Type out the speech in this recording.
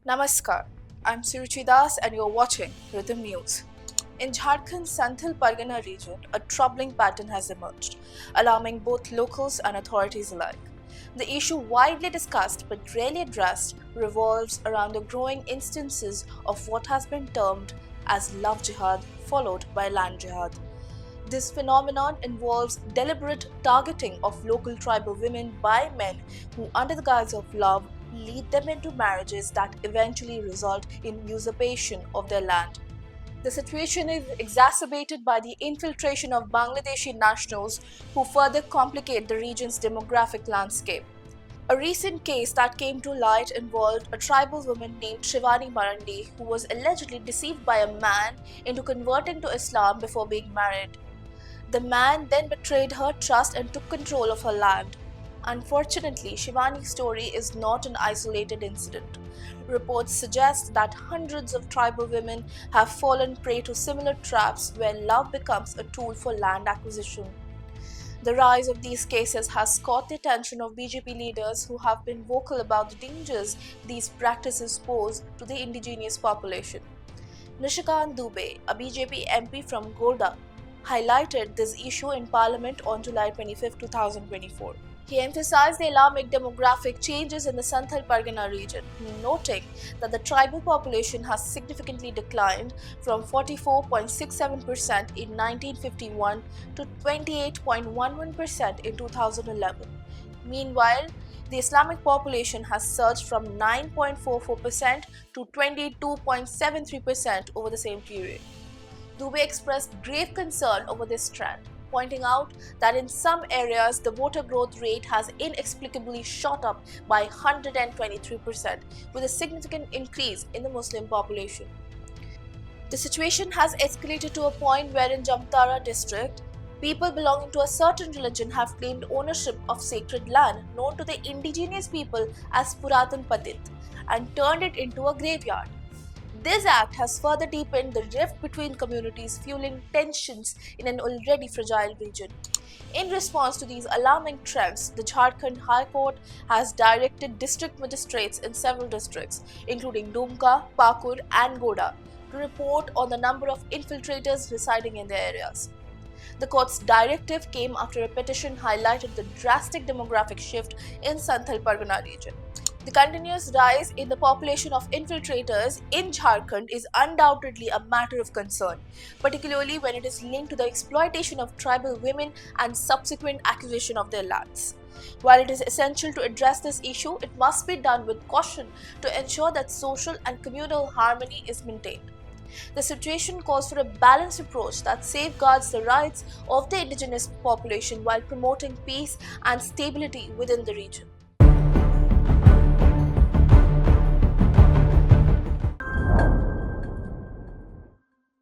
Namaskar, I'm Suruchi Das and you're watching Ritam News. In Jharkhand's Santhal Pargana region, a troubling pattern has emerged, alarming both locals and authorities alike. The issue, widely discussed but rarely addressed, revolves around the growing instances of what has been termed as love jihad, followed by land jihad. This phenomenon involves deliberate targeting of local tribal women by men who, under the guise of love, lead them into marriages that eventually result in usurpation of their land. The situation is exacerbated by the infiltration of Bangladeshi nationals who further complicate the region's demographic landscape. A recent case that came to light involved a tribal woman named Shivani Marandi who was allegedly deceived by a man into converting to Islam before being married. The man then betrayed her trust and took control of her land. Unfortunately, Shivani's story is not an isolated incident. Reports suggest that hundreds of tribal women have fallen prey to similar traps where love becomes a tool for land acquisition. The rise of these cases has caught the attention of BJP leaders who have been vocal about the dangers these practices pose to the indigenous population. Nishikant Dubey, a BJP MP from Gorda, highlighted this issue in Parliament on July 25, 2024. He emphasized the alarming demographic changes in the Santhal Pargana region, noting that the tribal population has significantly declined from 44.67% in 1951 to 28.11% in 2011. Meanwhile, the Islamic population has surged from 9.44% to 22.73% over the same period. Dubey expressed grave concern over this trend, pointing out that in some areas the voter growth rate has inexplicably shot up by 123%, with a significant increase in the Muslim population. The situation has escalated to a point where in Jamtara district, people belonging to a certain religion have claimed ownership of sacred land known to the indigenous people as Puratan Patit and turned it into a graveyard. This act has further deepened the rift between communities, fueling tensions in an already fragile region. In response to these alarming trends, the Jharkhand High Court has directed district magistrates in several districts, including Dumka, Pakur, and Goda, to report on the number of infiltrators residing in their areas. The court's directive came after a petition highlighted the drastic demographic shift in Santhal Pargana region. The continuous rise in the population of infiltrators in Jharkhand is undoubtedly a matter of concern, particularly when it is linked to the exploitation of tribal women and subsequent acquisition of their lands. While it is essential to address this issue, it must be done with caution to ensure that social and communal harmony is maintained. The situation calls for a balanced approach that safeguards the rights of the indigenous population while promoting peace and stability within the region.